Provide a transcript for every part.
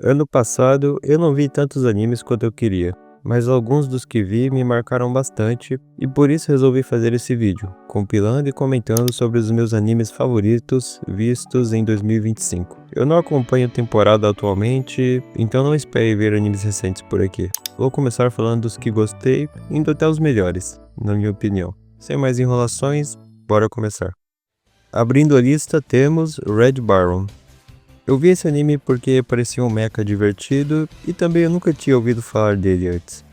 Ano passado eu não vi tantos animes quanto eu queria, mas alguns dos que vi me marcaram bastante e por isso resolvi fazer esse vídeo, compilando e comentando sobre os meus animes favoritos vistos em 2025. Eu não acompanho temporada atualmente, então não espere ver animes recentes por aqui. Vou começar falando dos que gostei, indo até os melhores, na minha opinião. Sem mais enrolações, bora começar. Abrindo a lista temos Red Baron. Eu vi esse anime porque parecia um mecha divertido e também eu nunca tinha ouvido falar dele antes.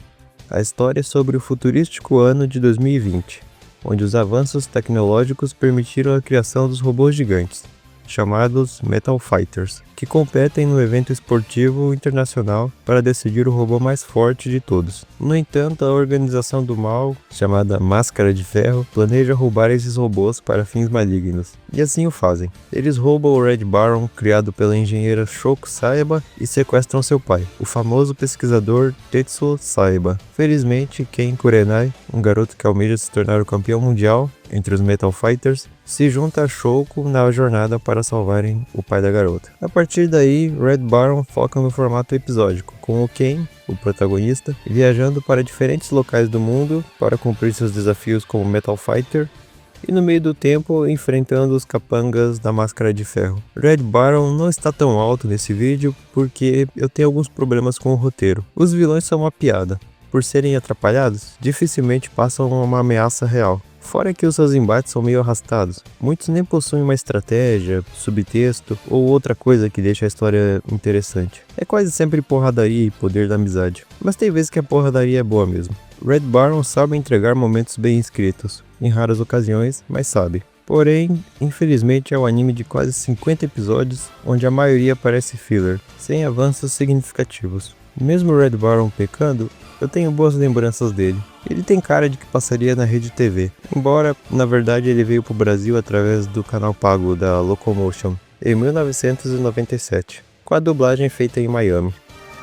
A história é sobre o futurístico ano de 2020, onde os avanços tecnológicos permitiram a criação dos robôs gigantes, chamados Metal Fighters, que competem no evento esportivo internacional para decidir o robô mais forte de todos. No entanto, a organização do mal, chamada Máscara de Ferro, planeja roubar esses robôs para fins malignos. E assim o fazem. Eles roubam o Red Baron, criado pela engenheira Shoko Saiba, e sequestram seu pai, o famoso pesquisador Tetsuo Saiba. Felizmente, Ken Kurenai, um garoto que almeja se tornar o campeão mundial entre os Metal Fighters, se junta a Shoko na jornada para salvarem o pai da garota. A partir daí, Red Baron foca no formato episódico, com o Ken, o protagonista, viajando para diferentes locais do mundo para cumprir seus desafios como Metal Fighter, e no meio do tempo enfrentando os capangas da Máscara de Ferro. Red Baron não está tão alto nesse vídeo porque eu tenho alguns problemas com o roteiro. Os vilões são uma piada. Por serem atrapalhados, dificilmente passam uma ameaça real. Fora que os seus embates são meio arrastados. Muitos nem possuem uma estratégia, subtexto ou outra coisa que deixa a história interessante. É quase sempre porradaria e poder da amizade. Mas tem vezes que a porradaria é boa mesmo. Red Baron sabe entregar momentos bem escritos, em raras ocasiões, mas sabe. Porém, infelizmente é um anime de quase 50 episódios, onde a maioria parece filler, sem avanços significativos. Mesmo Red Baron pecando, eu tenho boas lembranças dele. Ele tem cara de que passaria na Rede TV, embora, na verdade, ele veio pro Brasil através do canal pago da Locomotion, em 1997, com a dublagem feita em Miami.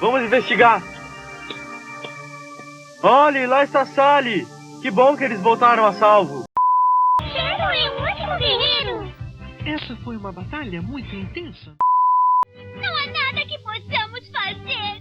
Vamos investigar! Olhe, lá está Sally! Que bom que eles voltaram a salvo! Shadow é um ótimo guerreiro! Essa foi uma batalha muito intensa. Não há nada que possamos fazer!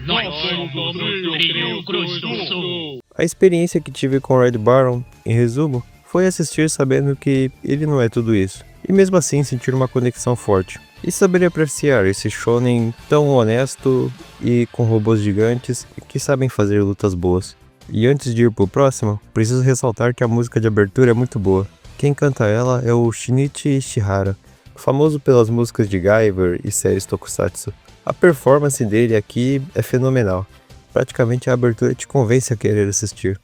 Nós somos o trio Cruz do Sul. A experiência que tive com Red Baron, em resumo, foi assistir sabendo que ele não é tudo isso, e mesmo assim sentir uma conexão forte, e saber apreciar esse shonen tão honesto e com robôs gigantes que sabem fazer lutas boas. E antes de ir pro próximo, preciso ressaltar que a música de abertura é muito boa. Quem canta ela é o Shinichi Ishihara, famoso pelas músicas de Guyver e séries tokusatsu. A performance dele aqui é fenomenal. Praticamente a abertura te convence a querer assistir.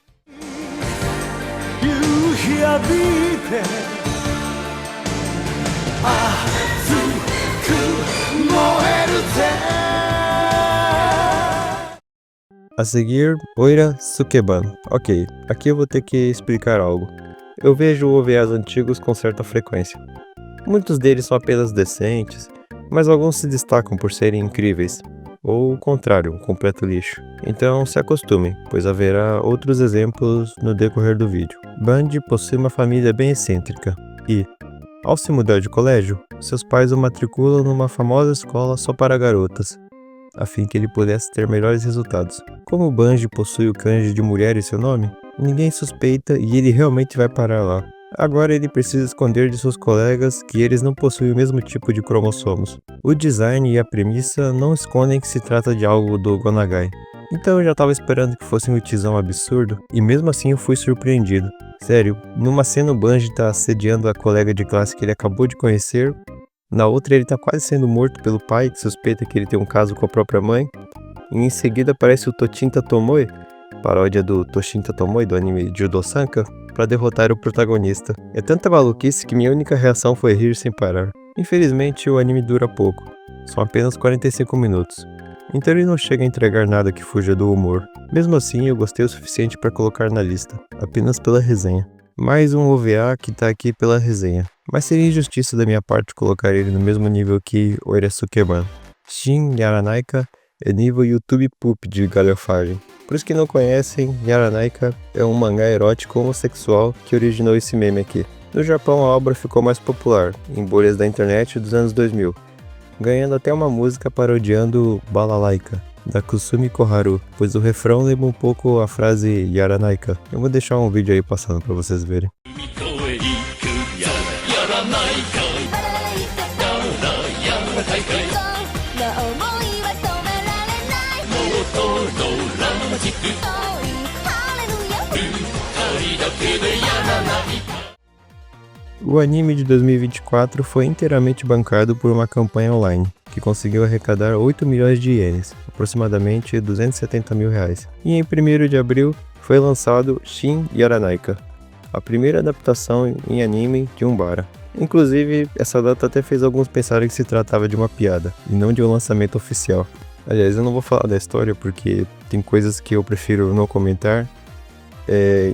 A seguir, Oira Sukeban. Ok, aqui eu vou ter que explicar algo. Eu vejo OVAs antigos com certa frequência. Muitos deles são apenas decentes, mas alguns se destacam por serem incríveis, ou o contrário, um completo lixo. Então se acostumem, pois haverá outros exemplos no decorrer do vídeo. Bundy possui uma família bem excêntrica e, ao se mudar de colégio, seus pais o matriculam numa famosa escola só para garotas, a fim que ele pudesse ter melhores resultados. Como Bundy possui o kanji de mulher em seu nome, ninguém suspeita e ele realmente vai parar lá. Agora ele precisa esconder de seus colegas que eles não possuem o mesmo tipo de cromossomos. O design e a premissa não escondem que se trata de algo do Gonagai. Então eu já estava esperando que fosse um tizão absurdo, e mesmo assim eu fui surpreendido. Sério, numa cena o Bundy tá assediando a colega de classe que ele acabou de conhecer, na outra ele tá quase sendo morto pelo pai, que suspeita que ele tem um caso com a própria mãe, e em seguida aparece o Toshinta Tomoe, paródia do Toshinta Tomoe do anime Judo-sanka, para derrotar o protagonista. É tanta maluquice que minha única reação foi rir sem parar. Infelizmente o anime dura pouco, são apenas 45 minutos, então ele não chega a entregar nada que fuja do humor. Mesmo assim eu gostei o suficiente para colocar na lista, apenas pela resenha. Mais um OVA que tá aqui pela resenha, mas seria injustiça da minha parte colocar ele no mesmo nível que Oirasukeban. Shin Yaranaika é nível YouTube Poop de galhofagem. Para os que não conhecem, Yaranaika é um mangá erótico homossexual que originou esse meme aqui. No Japão a obra ficou mais popular, em bolhas da internet dos anos 2000, ganhando até uma música parodiando Balalaika, da Kusumi Koharu, pois o refrão lembra um pouco a frase Yaranaika. Eu vou deixar um vídeo aí passando pra vocês verem. O anime de 2024 foi inteiramente bancado por uma campanha online, que conseguiu arrecadar 8 milhões de ienes, aproximadamente 270 mil reais. E em 1º de abril foi lançado Shin Yaranaika, a primeira adaptação em anime de Umbara. Inclusive, essa data até fez alguns pensarem que se tratava de uma piada, e não de um lançamento oficial. Aliás, eu não vou falar da história porque tem coisas que eu prefiro não comentar.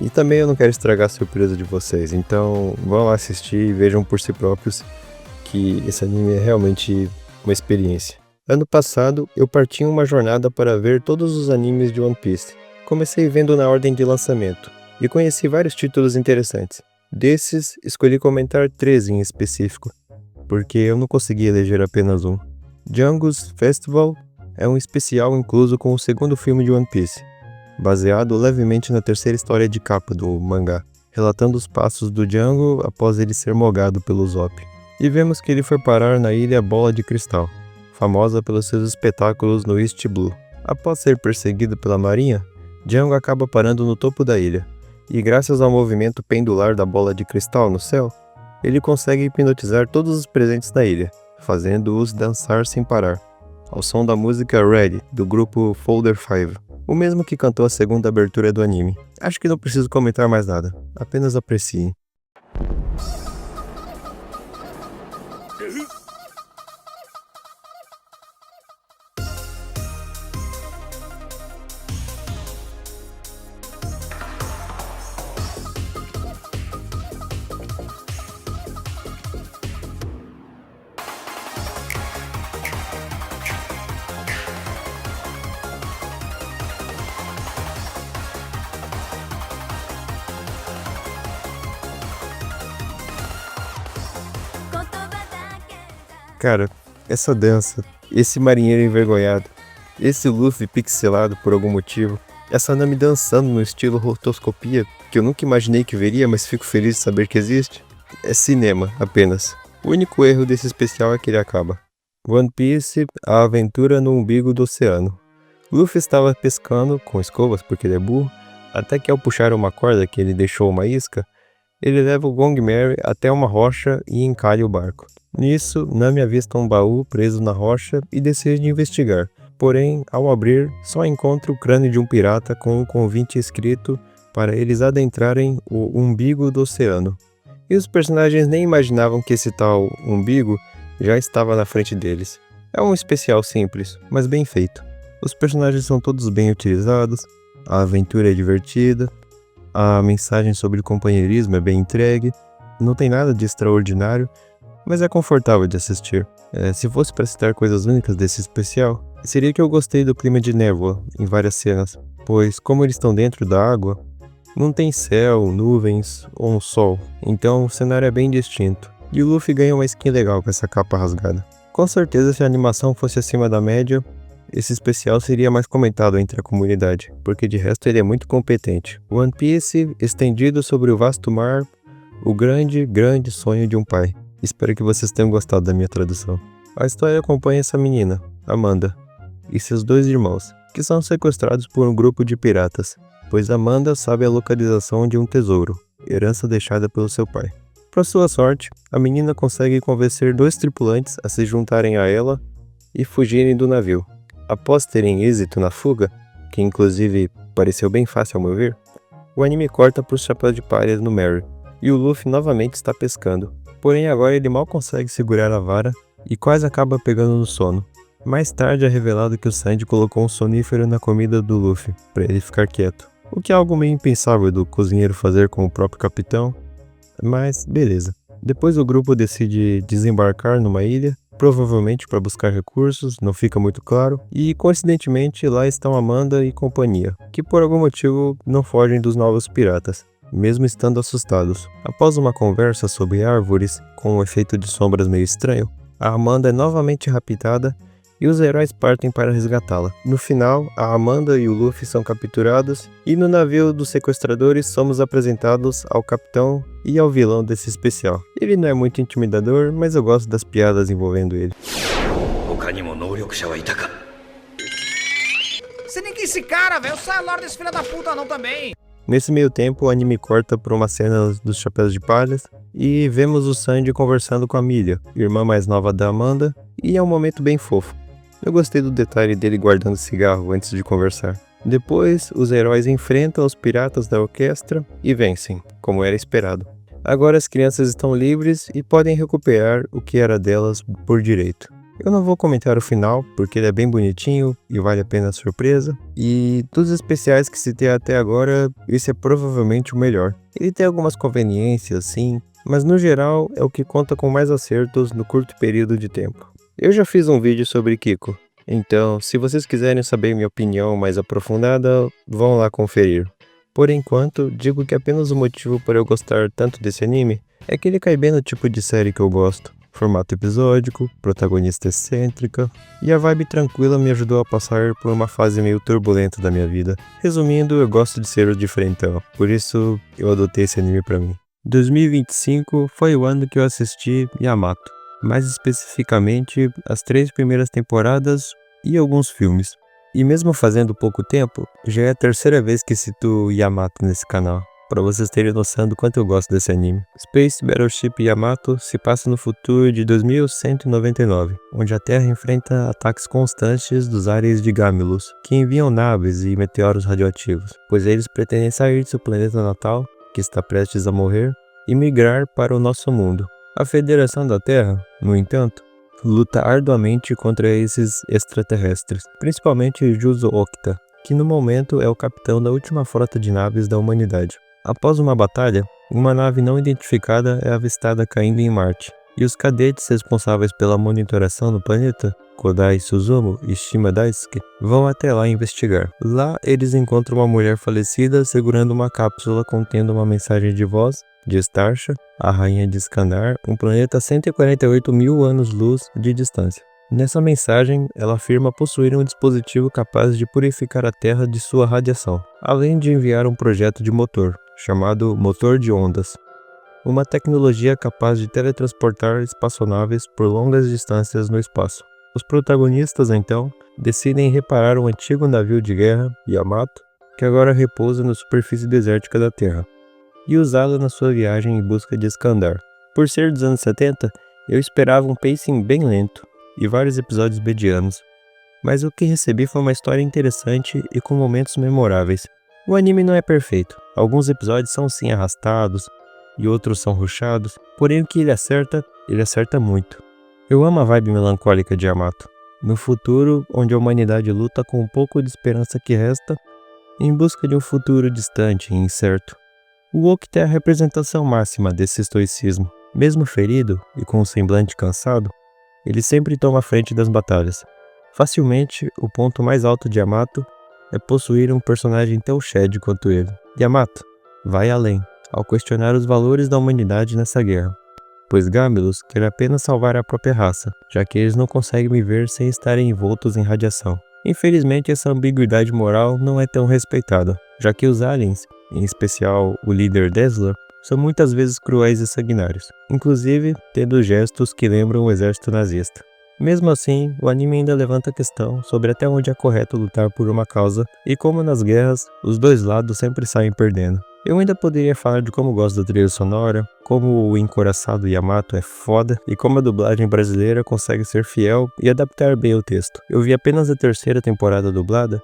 E também eu não quero estragar a surpresa de vocês, então vão lá assistir e vejam por si próprios que esse anime é realmente uma experiência. Ano passado eu parti em uma jornada para ver todos os animes de One Piece. Comecei vendo na ordem de lançamento e conheci vários títulos interessantes. Desses, escolhi comentar 13 em específico, porque eu não consegui eleger apenas um. Django's Festival é um especial incluso com o segundo filme de One Piece, baseado levemente na terceira história de capa do mangá, relatando os passos do Django após ele ser mogado pelo Usopp. E vemos que ele foi parar na Ilha Bola de Cristal, famosa pelos seus espetáculos no East Blue. Após ser perseguido pela marinha, Django acaba parando no topo da ilha, e graças ao movimento pendular da bola de cristal no céu, ele consegue hipnotizar todos os presentes na ilha, fazendo-os dançar sem parar, ao som da música Ready, do grupo Folder 5. O mesmo que cantou a segunda abertura do anime. Acho que não preciso comentar mais nada, apenas apreciem. Cara, essa dança, esse marinheiro envergonhado, esse Luffy pixelado por algum motivo, essa Nami dançando no estilo rotoscopia, que eu nunca imaginei que veria, mas fico feliz de saber que existe, é cinema apenas. O único erro desse especial é que ele acaba. One Piece, a aventura no umbigo do oceano. Luffy estava pescando com escovas porque ele é burro, até que ao puxar uma corda que ele deixou uma isca, ele leva o Gong Mary até uma rocha e encalha o barco. Nisso, Nami avista um baú preso na rocha e decide investigar. Porém, ao abrir, só encontra o crânio de um pirata com um convite escrito para eles adentrarem o umbigo do oceano. E os personagens nem imaginavam que esse tal umbigo já estava na frente deles. É um especial simples, mas bem feito. Os personagens são todos bem utilizados, a aventura é divertida, a mensagem sobre companheirismo é bem entregue, não tem nada de extraordinário, mas é confortável de assistir. Se fosse para citar coisas únicas desse especial, seria que eu gostei do clima de névoa em várias cenas, pois como eles estão dentro da água, não tem céu, nuvens ou um sol, então o cenário é bem distinto. E o Luffy ganha uma skin legal com essa capa rasgada. Com certeza, se a animação fosse acima da média, esse especial seria mais comentado entre a comunidade, porque de resto ele é muito competente. One Piece, estendido sobre o vasto mar, o grande, grande sonho de um pai. Espero que vocês tenham gostado da minha tradução. A história acompanha essa menina, Amanda, e seus dois irmãos, que são sequestrados por um grupo de piratas, pois Amanda sabe a localização de um tesouro, herança deixada pelo seu pai. Para sua sorte, a menina consegue convencer dois tripulantes a se juntarem a ela e fugirem do navio. Após terem êxito na fuga, que inclusive pareceu bem fácil ao meu ver, o anime corta para o chapéu de palha no Mary, e o Luffy novamente está pescando. Porém agora ele mal consegue segurar a vara e quase acaba pegando no sono. Mais tarde é revelado que o Sandy colocou um sonífero na comida do Luffy, para ele ficar quieto. O que é algo meio impensável do cozinheiro fazer com o próprio capitão, mas beleza. Depois o grupo decide desembarcar numa ilha, provavelmente para buscar recursos, não fica muito claro, e coincidentemente lá estão Amanda e companhia, que por algum motivo não fogem dos novos piratas, mesmo estando assustados. Após uma conversa sobre árvores, com um efeito de sombras meio estranho, a Amanda é novamente raptada e os heróis partem para resgatá-la. No final, a Amanda e o Luffy são capturados e no navio dos sequestradores somos apresentados ao capitão e ao vilão desse especial. Ele não é muito intimidador, mas eu gosto das piadas envolvendo ele. Você nem que esse cara, velho. Sai logo desse filho da puta não também. Nesse meio tempo, o anime corta por uma cena dos Chapéus de Palhas e vemos o Sanji conversando com a Milha, irmã mais nova da Amanda, e é um momento bem fofo. Eu gostei do detalhe dele guardando cigarro antes de conversar. Depois, os heróis enfrentam os piratas da orquestra e vencem, como era esperado. Agora as crianças estão livres e podem recuperar o que era delas por direito. Eu não vou comentar o final, porque ele é bem bonitinho e vale a pena a surpresa. E dos especiais que citei até agora, esse é provavelmente o melhor. Ele tem algumas conveniências, sim, mas no geral é o que conta com mais acertos no curto período de tempo. Eu já fiz um vídeo sobre Kiko, então se vocês quiserem saber minha opinião mais aprofundada, vão lá conferir. Por enquanto, digo que apenas o motivo por eu gostar tanto desse anime é que ele cai bem no tipo de série que eu gosto. Formato episódico, protagonista excêntrica, e a vibe tranquila me ajudou a passar por uma fase meio turbulenta da minha vida. Resumindo, eu gosto de ser o diferentão, por isso eu adotei esse anime pra mim. 2025 foi o ano que eu assisti Yamato, mais especificamente as 3 primeiras temporadas e alguns filmes. E mesmo fazendo pouco tempo, já é a 3ª vez que cito Yamato nesse canal. Para vocês terem noção do quanto eu gosto desse anime. Space Battleship Yamato se passa no futuro de 2199, onde a Terra enfrenta ataques constantes dos ares de Gamilus, que enviam naves e meteoros radioativos, pois eles pretendem sair de seu planeta natal, que está prestes a morrer, e migrar para o nosso mundo. A Federação da Terra, no entanto, luta arduamente contra esses extraterrestres, principalmente Juzo Okta, que no momento é o capitão da última frota de naves da humanidade. Após uma batalha, uma nave não identificada é avistada caindo em Marte, e os cadetes responsáveis pela monitoração no planeta, Kodai Suzumu e Shima Daisuke, vão até lá investigar. Lá, eles encontram uma mulher falecida segurando uma cápsula contendo uma mensagem de voz de Starsha, a rainha de Skandar, um planeta a 148 mil anos-luz de distância. Nessa mensagem, ela afirma possuir um dispositivo capaz de purificar a Terra de sua radiação, além de enviar um projeto de motor, chamado Motor de Ondas, uma tecnologia capaz de teletransportar espaçonaves por longas distâncias no espaço. Os protagonistas, então, decidem reparar um antigo navio de guerra, Yamato, que agora repousa na superfície desértica da Terra, e usá-lo na sua viagem em busca de Skandar. Por ser dos anos 70, eu esperava um pacing bem lento e vários episódios medianos, mas o que recebi foi uma história interessante e com momentos memoráveis. O anime não é perfeito, alguns episódios são sim arrastados e outros são rushados, porém o que ele acerta muito. Eu amo a vibe melancólica de Yamato, no futuro onde a humanidade luta com um pouco de esperança que resta, em busca de um futuro distante e incerto. O Okta é a representação máxima desse estoicismo. Mesmo ferido e com um semblante cansado, ele sempre toma a frente das batalhas. Facilmente, o ponto mais alto de Yamato é possuir um personagem tão shed quanto ele. Yamato vai além, ao questionar os valores da humanidade nessa guerra, pois Gamilus quer apenas salvar a própria raça, já que eles não conseguem viver sem estarem envoltos em radiação. Infelizmente, essa ambiguidade moral não é tão respeitada, já que os aliens, em especial o líder Dessler, são muitas vezes cruéis e sanguinários, inclusive tendo gestos que lembram o exército nazista. Mesmo assim, o anime ainda levanta a questão sobre até onde é correto lutar por uma causa e como nas guerras, os dois lados sempre saem perdendo. Eu ainda poderia falar de como gosto da trilha sonora, como o encoraçado Yamato é foda e como a dublagem brasileira consegue ser fiel e adaptar bem o texto. Eu vi apenas a 3ª temporada dublada,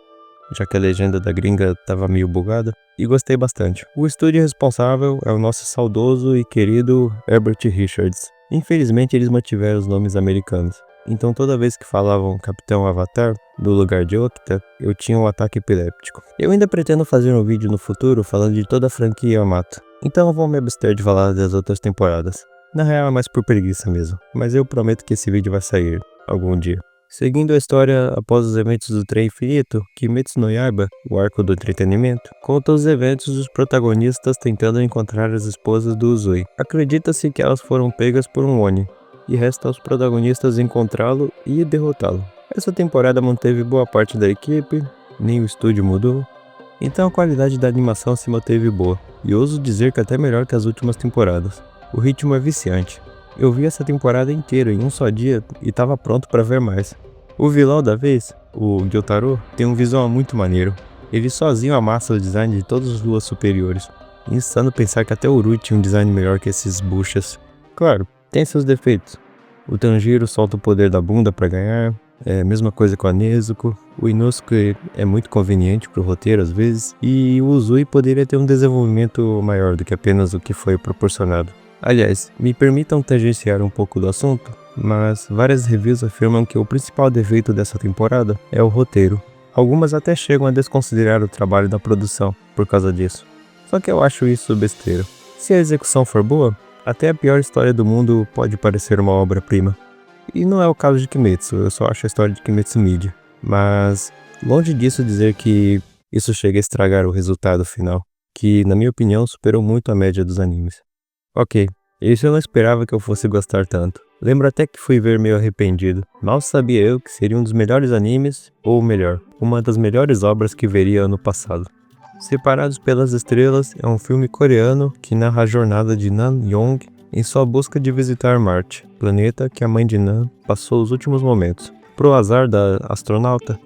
já que a legenda da gringa estava meio bugada, e gostei bastante. O estúdio responsável é o nosso saudoso e querido Herbert Richards. Infelizmente eles mantiveram os nomes americanos, então toda vez que falavam Capitão Avatar, no lugar de Okta, eu tinha um ataque epiléptico. Eu ainda pretendo fazer um vídeo no futuro falando de toda a franquia Yamato, então eu vou me abster de falar das outras temporadas. Na real é mais por preguiça mesmo, mas eu prometo que esse vídeo vai sair algum dia. Seguindo a história após os eventos do Trem Infinito, Kimetsu no Yaiba, o arco do entretenimento, conta os eventos dos protagonistas tentando encontrar as esposas do Uzui. Acredita-se que elas foram pegas por um Oni, e resta aos protagonistas encontrá-lo e derrotá-lo. Essa temporada manteve boa parte da equipe, nem o estúdio mudou, então a qualidade da animação se manteve boa, e ouso dizer que até melhor que as últimas temporadas. O ritmo é viciante. Eu vi essa temporada inteira em um só dia e estava pronto para ver mais. O vilão da vez, o Gyotaro, tem um visual muito maneiro. Ele sozinho amassa o design de todas as luas superiores. Insano pensar que até o Uru tinha um design melhor que esses buchas. Claro, tem seus defeitos. O Tanjiro solta o poder da bunda para ganhar, é a mesma coisa com a Nezuko. O Inosuke é muito conveniente pro roteiro às vezes, e o Uzui poderia ter um desenvolvimento maior do que apenas o que foi proporcionado. Aliás, me permitam tangenciar um pouco do assunto, mas várias reviews afirmam que o principal defeito dessa temporada é o roteiro. Algumas até chegam a desconsiderar o trabalho da produção por causa disso. Só que eu acho isso besteira. Se a execução for boa, até a pior história do mundo pode parecer uma obra-prima. E não é o caso de Kimetsu, eu só acho a história de Kimetsu mídia. Mas, longe disso dizer que isso chega a estragar o resultado final, que, na minha opinião, superou muito a média dos animes. Ok, isso eu não esperava que eu fosse gostar tanto. Lembro até que fui ver meio arrependido. Mal sabia eu que seria um dos melhores animes, ou melhor, uma das melhores obras que veria ano passado. Separados pelas Estrelas é um filme coreano que narra a jornada de Nan Yong em sua busca de visitar Marte, planeta que a mãe de Nan passou os últimos momentos. Pro azar da astronauta,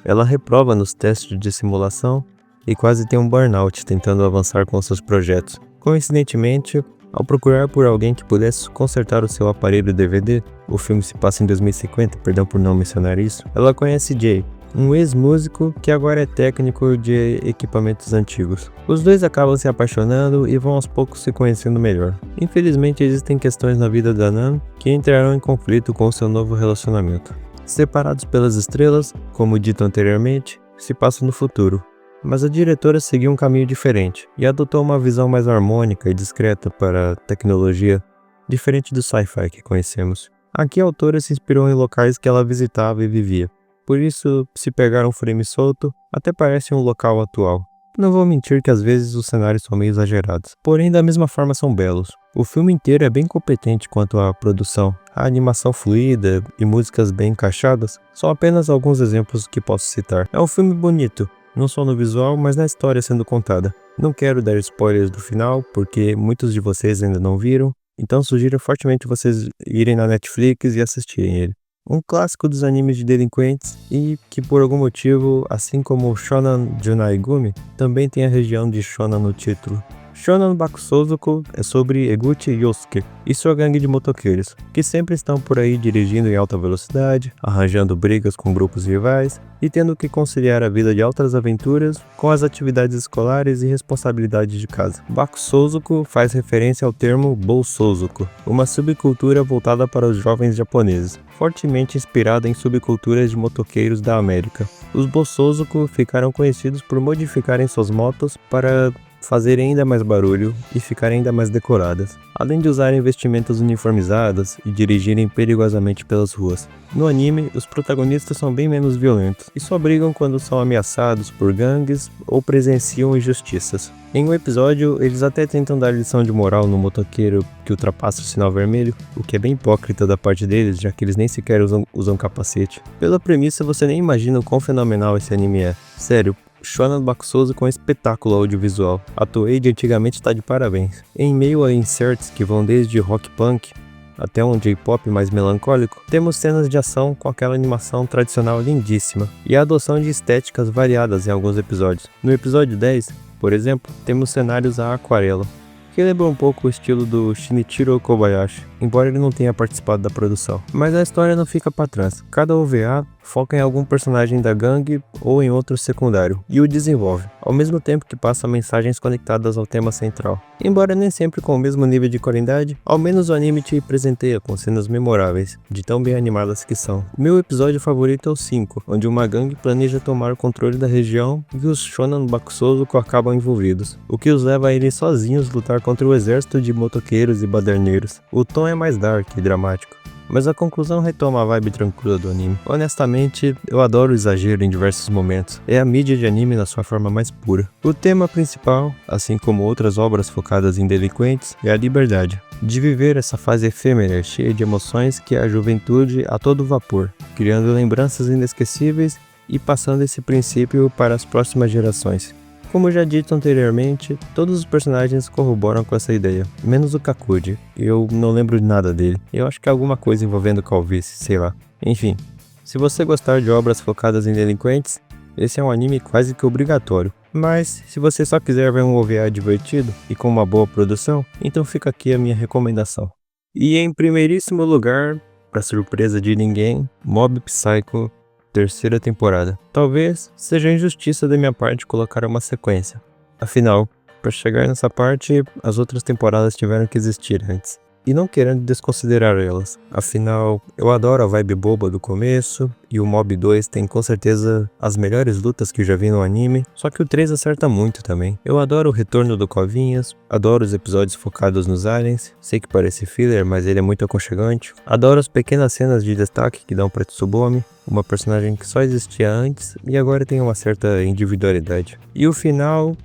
ela reprova nos testes de simulação e quase tem um burnout tentando avançar com seus projetos. Coincidentemente, ao procurar por alguém que pudesse consertar o seu aparelho DVD, o filme se passa em 2050, perdão por não mencionar isso, ela conhece Jay, um ex-músico que agora é técnico de equipamentos antigos. Os dois acabam se apaixonando e vão aos poucos se conhecendo melhor. Infelizmente existem questões na vida da Nan que entrarão em conflito com o seu novo relacionamento. Separados pelas Estrelas, como dito anteriormente, se passa no futuro. Mas a diretora seguiu um caminho diferente e adotou uma visão mais harmônica e discreta para a tecnologia, diferente do sci-fi que conhecemos. Aqui a autora se inspirou em locais que ela visitava e vivia. Por isso, se pegar um frame solto, até parece um local atual. Não vou mentir que às vezes os cenários são meio exagerados, porém da mesma forma são belos. O filme inteiro é bem competente quanto à produção, a animação fluida e músicas bem encaixadas são apenas alguns exemplos que posso citar. É um filme bonito, não só no visual, mas na história sendo contada. Não quero dar spoilers do final, porque muitos de vocês ainda não viram, então sugiro fortemente vocês irem na Netflix e assistirem ele. Um clássico dos animes de delinquentes e que por algum motivo, assim como Shonan Junaigumi, também tem a região de Shonan no título. Shonan Bakusouzuku é sobre Eguchi Yosuke e sua gangue de motoqueiros, que sempre estão por aí dirigindo em alta velocidade, arranjando brigas com grupos rivais e tendo que conciliar a vida de altas aventuras com as atividades escolares e responsabilidades de casa. Bakusouzuku faz referência ao termo Bousouzuku, uma subcultura voltada para os jovens japoneses, fortemente inspirada em subculturas de motoqueiros da América. Os Bousouzuku ficaram conhecidos por modificarem suas motos para fazerem ainda mais barulho e ficarem ainda mais decoradas, além de usarem vestimentas uniformizadas e dirigirem perigosamente pelas ruas. No anime, os protagonistas são bem menos violentos e só brigam quando são ameaçados por gangues ou presenciam injustiças. Em um episódio, eles até tentam dar lição de moral no motoqueiro que ultrapassa o sinal vermelho, o que é bem hipócrita da parte deles, já que eles nem sequer usam capacete. Pela premissa, você nem imagina o quão fenomenal esse anime é. Sério, Shonan Bakusouzuku é um espetáculo audiovisual. A Toei de antigamente está de parabéns. Em meio a inserts que vão desde rock punk até um J-pop mais melancólico, temos cenas de ação com aquela animação tradicional lindíssima e a adoção de estéticas variadas em alguns episódios. No episódio 10, por exemplo, temos cenários a aquarela, que lembra um pouco o estilo do Shinichiro Kobayashi, embora ele não tenha participado da produção. Mas a história não fica para trás. Cada OVA foca em algum personagem da gangue ou em outro secundário, e o desenvolve, ao mesmo tempo que passa mensagens conectadas ao tema central. Embora nem sempre com o mesmo nível de qualidade, ao menos o anime te presenteia com cenas memoráveis, de tão bem animadas que são. Meu episódio favorito é o 5, onde uma gangue planeja tomar o controle da região e os Shonan Bakusouzuku acabam envolvidos, o que os leva a irem sozinhos lutar contra o exército de motoqueiros e baderneiros. O tom é mais dark e dramático, mas a conclusão retoma a vibe tranquila do anime. Honestamente, eu adoro o exagero em diversos momentos. É a mídia de anime na sua forma mais pura. O tema principal, assim como outras obras focadas em delinquentes, é a liberdade. De viver essa fase efêmera, cheia de emoções que é a juventude a todo vapor, criando lembranças inesquecíveis e passando esse princípio para as próximas gerações. Como já dito anteriormente, todos os personagens corroboram com essa ideia, menos o Kakuji. Eu não lembro de nada dele. Eu acho que é alguma coisa envolvendo calvície, sei lá. Enfim, se você gostar de obras focadas em delinquentes, esse é um anime quase que obrigatório. Mas, se você só quiser ver um OVA divertido e com uma boa produção, então fica aqui a minha recomendação. E em primeiríssimo lugar, para surpresa de ninguém, Mob Psycho 3ª temporada. Talvez seja injustiça da minha parte colocar uma sequência. Afinal, para chegar nessa parte, as outras temporadas tiveram que existir antes. E não querendo desconsiderar elas. Afinal, eu adoro a vibe boba do começo, e o Mob 2 tem com certeza as melhores lutas que eu já vi no anime, só que o 3 acerta muito também. Eu adoro o retorno do Covinhas, adoro os episódios focados nos aliens, sei que parece filler, mas ele é muito aconchegante. Adoro as pequenas cenas de destaque que dão pra Tsubome, uma personagem que só existia antes e agora tem uma certa individualidade. E o final...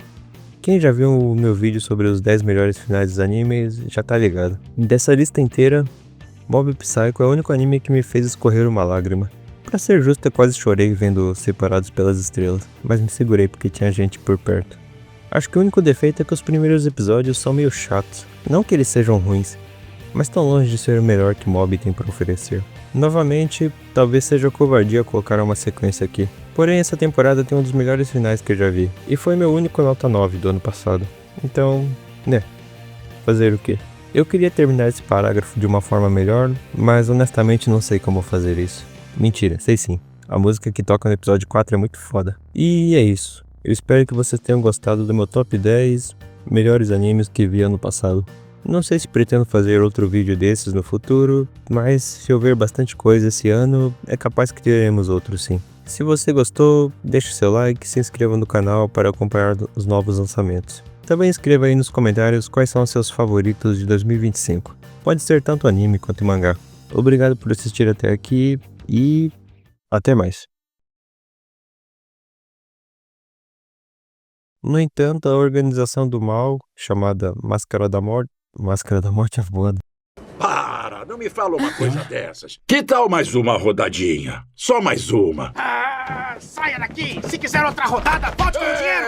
Quem já viu o meu vídeo sobre os 10 melhores finais dos animes já tá ligado. Dessa lista inteira, Mob Psycho é o único anime que me fez escorrer uma lágrima. Pra ser justo, eu quase chorei vendo Separados pelas Estrelas, mas me segurei porque tinha gente por perto. Acho que o único defeito é que os primeiros episódios são meio chatos. Não que eles sejam ruins, mas tão longe de ser o melhor que Mob tem pra oferecer. Novamente, talvez seja covardia colocar uma sequência aqui. Porém, essa temporada tem um dos melhores finais que eu já vi. E foi meu único nota 9 do ano passado. Então, né. Fazer o quê? Eu queria terminar esse parágrafo de uma forma melhor, mas honestamente não sei como fazer isso. Mentira, sei sim. A música que toca no episódio 4 é muito foda. E é isso. Eu espero que vocês tenham gostado do meu top 10 melhores animes que vi ano passado. Não sei se pretendo fazer outro vídeo desses no futuro, mas se houver bastante coisa esse ano, é capaz que teremos outro sim. Se você gostou, deixe seu like e se inscreva no canal para acompanhar os novos lançamentos. Também escreva aí nos comentários quais são os seus favoritos de 2025. Pode ser tanto anime quanto mangá. Obrigado por assistir até aqui e até mais. No entanto, a organização do mal, chamada Máscara da Morte é foda. Para, não me fala uma coisa dessas. Que tal mais uma rodadinha? Só mais uma. Saia daqui! Se quiser outra rodada, volte com o dinheiro!